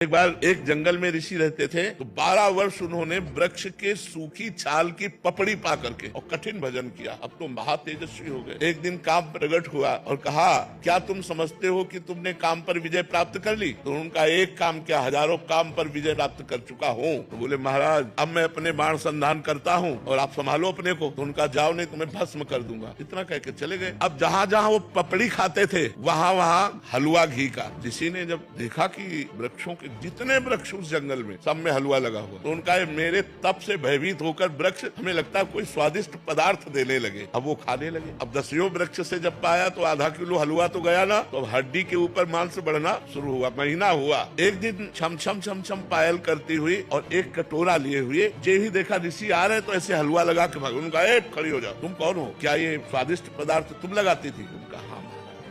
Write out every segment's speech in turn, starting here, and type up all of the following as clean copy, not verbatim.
एक बार एक जंगल में ऋषि रहते थे तो 12 वर्ष उन्होंने वृक्ष के सूखी छाल की पपड़ी पा करके और कठिन भजन किया। अब तो महातेजस्वी हो गए। एक दिन काम प्रकट हुआ और कहा, क्या तुम समझते हो कि तुमने काम पर विजय प्राप्त कर ली? तो उनका एक काम क्या, हजारों काम पर विजय प्राप्त कर चुका हूँ। तो बोले, महाराज अब मैं अपने बाण संधान करता हूँ और आप संभालो अपने को। तो उनका, जाओ नहीं तुम्हें भस्म कर दूंगा। इतना कह के चले गए। अब जहाँ जहाँ वो पपड़ी खाते थे वहाँ वहाँ हलवा घी का। ऋषि ने जब देखा कि वृक्षों के जितने वृक्ष उस जंगल में सब में हलवा लगा हुआ, तो उनका मेरे तप से भयभीत होकर वृक्ष हमें लगता है कोई स्वादिष्ट पदार्थ देने लगे। अब वो खाने लगे। अब 10वें वृक्ष से जब पाया तो आधा किलो हलवा तो गया ना, तो हड्डी के ऊपर मांस बढ़ना शुरू हुआ। महीना हुआ। एक दिन छम छम छम छम पायल करती हुई और एक कटोरा लिए हुए जे ही देखा ऋषि आ रहे तो ऐसे हलवा लगा के भाग। उनका, खड़ी हो जाओ, तुम कौन हो? क्या ये स्वादिष्ट पदार्थ तुम लगाती थी? उनका, हाँ।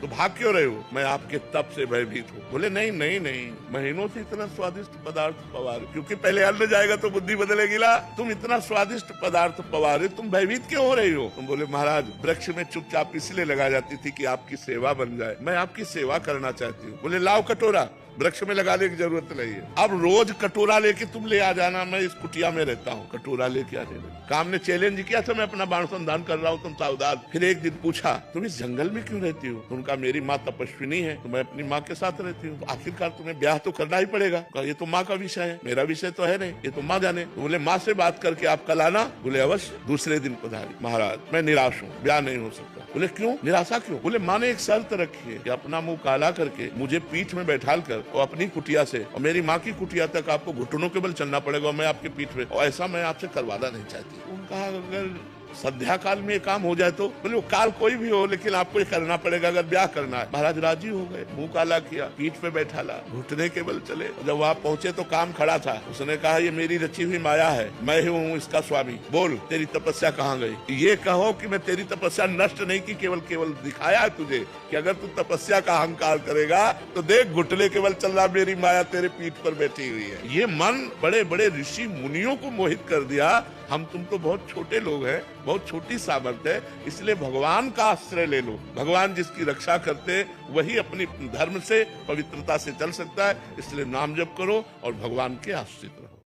तो भाग क्यों रहे हो? मैं आपके तप से भयभीत हूँ। बोले, नहीं नहीं नहीं, महीनों से इतना स्वादिष्ट पदार्थ पवा रहे, क्योंकि पहले अन्न जाएगा तो बुद्धि बदलेगी ला। तुम इतना स्वादिष्ट पदार्थ पवा रहे, तुम भयभीत क्यों हो रही हो? तुम बोले, महाराज वृक्ष में चुपचाप इसलिए लगा जाती थी कि आपकी सेवा बन जाए। मैं आपकी सेवा करना चाहती हूँ। बोले, लाओ कटोरा। वृक्ष में लगाने की जरूरत नहीं है। अब रोज कटोरा लेके तुम ले आ जाना, मैं इस कुटिया में रहता हूँ, कटोरा लेके आ जाना। काम ने चैलेंज किया था, मैं अपना बाण संधान कर रहा हूँ, तुम सावधान। फिर एक दिन पूछा, तुम इस जंगल में क्यों रहती हो? उनका, मेरी माँ तपस्विनी है तो मैं अपनी माँ के साथ रहती हूँ। तो आखिरकार तुम्हें ब्याह तो करना ही पड़ेगा। ये तो माँ का विषय है, मेरा विषय तो है नहीं, ये तो माँ जाने। तो बोले, माँ से बात करके आप कल आना। बोले, अवश्य। दूसरे दिन पधारी। महाराज मैं निराश हूँ, ब्याह नहीं हो सकता। बोले, क्यों? निराशा क्यों? बोले, माँ ने एक शर्त रखी है कि अपना मुंह काला करके मुझे पीठ में बैठाल कर और अपनी कुटिया से और मेरी माँ की कुटिया तक आपको घुटनों के बल चलना पड़ेगा, मैं आपके पीठ में, और ऐसा मैं आपसे करवाना नहीं चाहती। उनका, अगर संध्या काल में ये काम हो जाए तो? बोले, वो काल कोई भी हो, लेकिन आपको ये करना पड़ेगा अगर ब्याह करना है। महाराज राजी हो गए। मुंह काला किया, पीठ पे बैठाला, घुटने के बल चले। जब वहाँ पहुंचे तो काम खड़ा था। उसने कहा, ये मेरी रची हुई माया है, मैं ही हूँ इसका स्वामी। बोल, तेरी तपस्या कहाँ गई? ये कहो कि मैं तेरी तपस्या नष्ट नहीं की, केवल केवल दिखाया है तुझे कि अगर तू तपस्या का अहंकार करेगा तो देख, घुटने के बल चल रहा, मेरी माया तेरे पीठ पर बैठी हुई है। ये मन बड़े बड़े ऋषि मुनियों को मोहित कर दिया। हम तुम तो बहुत छोटे लोग हैं, बहुत छोटी सामर्थ्य है, इसलिए भगवान का आश्रय ले लो। भगवान जिसकी रक्षा करते वही अपनी धर्म से, पवित्रता से चल सकता है। इसलिए नाम जप करो और भगवान के आश्रित रहो।